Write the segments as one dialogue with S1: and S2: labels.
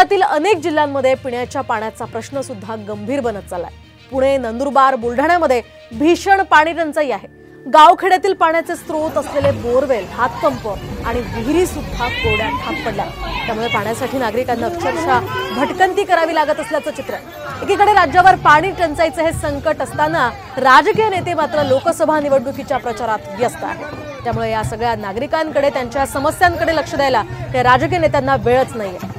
S1: देशातील अनेक जिल्ह्यांमध्ये पिण्याच्या पाण्याचा प्रश्न सुद्धा गंभीर बनत चाललाय। पुणे, नंदुरबार, बुलढाण्यामध्ये भीषण पाणी टंचाई आहे। गावखेड्यातील पाण्याचे स्रोत असलेले बोरवेल, हातपंप आणि विहिरी सुद्धा कोरड्या ठाक पडल्या। त्यामुळे पाण्यासाठी नागरिकांना अक्षरशः भटकंती करावी लागत असल्याचं चित्र आहे। एकीकडे राज्यावर पाणी टंचाईचे हे संकट असताना राजकीय नेते मात्र लोकसभा निवडणुकीच्या प्रचारात व्यस्त आहेत। त्यामुळे या सगळ्या नागरिकांकडे, त्यांच्या समस्यांकडे लक्ष द्यायला त्या राजकीय नेत्यांना वेळच नाहीये।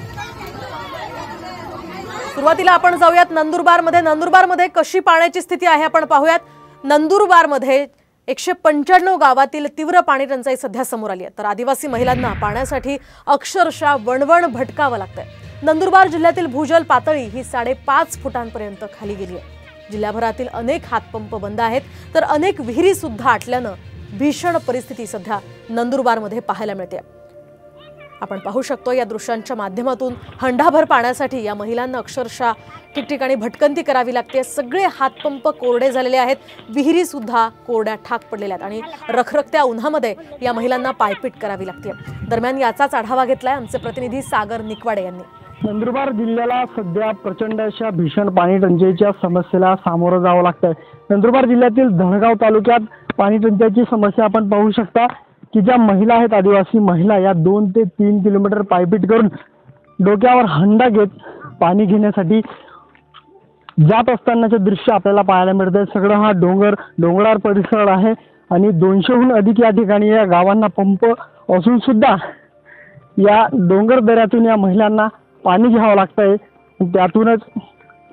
S1: सुरुवातीला आपण जाऊयात नंदुरबारमध्ये कशी पाण्याची स्थिती आहे आपण पाहूयात। नंदुरबारमध्ये 195 गावातील तीव्र पाणी टंचाई सध्या समोर आली आहे। तर आदिवासी महिलांना पाण्यासाठी अक्षरशः वणवण भटकावं लागतंय। नंदुरबार जिल्ह्यातील भूजल पातळी ही 5.5 फुटांपर्यंत खाली गेली आहे। जिल्ह्याभरातील अनेक हातपंप बंद आहेत, तर अनेक विहिरी सुद्धा आटल्यानं भीषण परिस्थिती सध्या नंदुरबारमध्ये पाहायला मिळते। आपण पाहू शकतो या दृश्यांच्या माध्यमातून हंडाभर पाण्यासाठी या महिलांना अक्षरशः ठिकठिकाणी भटकंती करावी लागते। सगळे हातपंप कोरडे झालेले आहेत, विहिरी सुद्धा कोरड्या ठाक पडलेल्या आहेत आणि रखरखत्या उन्हामध्ये या महिलांना पायपीट करावी लागते। दरम्यान याचाच आढावा घेतलाय आमचे प्रतिनिधी सागर निकवाडे यांनी।
S2: नंदुरबार जिल्ह्याला सध्या प्रचंड अशा भीषण पाणी टंचाईच्या समस्येला सामोरं जावं लागतंय। नंदुरबार जिल्ह्यातील धनगाव तालुक्यात पाणी टंचाईची समस्या आपण पाहू शकता की ज्या महिला आहेत, आदिवासी महिला, या 2 ते 3 किलोमीटर पायपीट करून डोक्यावर हंडा घेत पाणी घेण्यासाठी जात असतानाचे दृश्य आपल्याला पाहायला मिळते। सगळं हा डोंगराळ परिसर आहे आणि 200हून अधिक या ठिकाणी या गावांना पंप असून सुद्धा या डोंगर दऱ्यातून या महिलांना पाणी घ्यावं लागतंय। त्यातूनच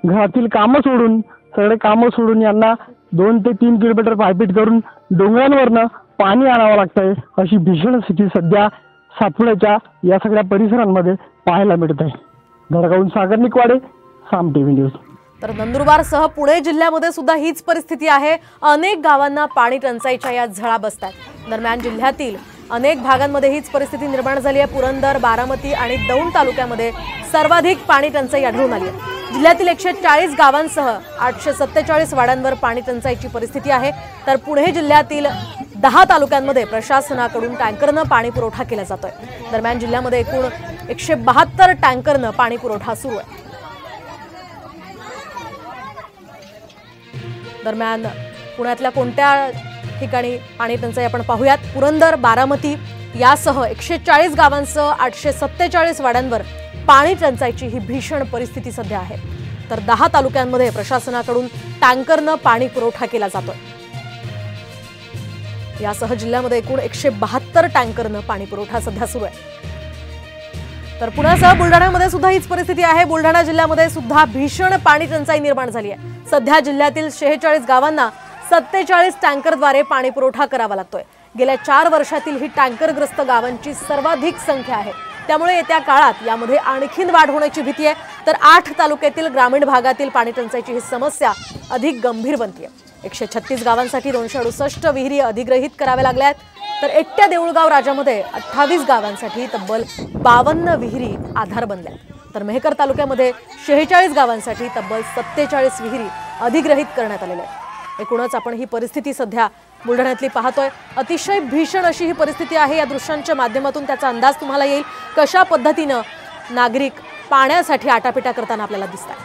S2: घरातील कामं सोडून, सगळे कामं सोडून यांना 2 ते 3 किलोमीटर पायपीट करून डोंगरांवरनं पाणी आणावं लागतंय। अशी भीषण स्थिती सध्या सातपुड्याच्या या सगळ्या परिसरांमध्ये पाहायला मिळत आहे। धडगावून सागर निकवाडे, साम टीव्ही न्यूज।
S1: तर नंदुरबारसह पुणे जिल्ह्यामध्ये सुद्धा हीच परिस्थिती आहे। अनेक गावांना पाणी टंचाईच्या या झळा बसतात। दरम्यान जिल्ह्यातील अनेक भागांमध्ये हीच परिस्थिती निर्माण झाली आहे। पुरंदर, बारामती आणि दौंड तालुक्यामध्ये सर्वाधिक पाणी टंचाई आढळून आली आहे। जिल्ह्यातील 140 गावांसह 847 वाड्यांवर पाणी टंचाईची परिस्थिती आहे। तर पुणे जिल्ह्यातील 10 तालुक्यांमध्ये प्रशासनाकडून टँकरनं पाणी पुरवठा केला जातोय। दरम्यान जिल्ह्यामध्ये एकूण 172 टँकरनं पाणी पुरवठा सुरू आहे। दरम्यान पुण्यातल्या कोणत्या ठिकाणी पाणी टंचाई आपण पाहूयात। पुरंदर, बारामती यासह 140 गावांसह 847 वाड्यांवर पाणी टंचाईची ही भीषण परिस्थिती सध्या आहे। तर 10 तालुक्यांमध्ये प्रशासनाकडून टँकरनं पाणी पुरवठा केला जातोय। यासह जिल्ह्यामध्ये एकूण 172 टँकरनं पाणी पुरवठा सध्या सुरू आहे। तर पुण्यासह बुलढाण्यामध्ये सुद्धा हीच परिस्थिती आहे। बुलढाणा जिल्ह्यामध्ये सुद्धा भीषण पाणी टंचाई निर्माण झाली आहे। सध्या जिल्ह्यातील 46 गावांना 47 टँकरद्वारे पाणी पुरवठा करावा लागतोय। गेल्या 4 वर्षातील ही टँकरग्रस्त गावांची सर्वाधिक संख्या आहे। त्यामुळे येत्या काळात यामध्ये आणखीन वाढ होण्याची भीती आहे। तर 8 तालुक्यातील ग्रामीण भागातील पाणी टंचाईची ही समस्या अधिक गंभीर बनते। 136 गावांसाठी 268 विहिरी अधिग्रहित कराव्या लागल्या आहेत। तर एकट्या देऊळगाव राजामध्ये 28 गावांसाठी तब्बल 52 विहिरी आधार बनल्या। तर मेहकर तालुक्यामध्ये 46 गावांसाठी तब्बल 47 विहिरी अधिग्रहित करण्यात आलेल्या आहेत। एकूणच आपण ही परिस्थिती सध्या बुलढाण्यातली पाहतोय। अतिशय भीषण अशी ही परिस्थिती आहे। या दृश्यांच्या माध्यमातून त्याचा अंदाज तुम्हाला येईल कशा पद्धतीनं नागरिक पाण्यासाठी आटापिटा करताना आपल्याला दिसतात।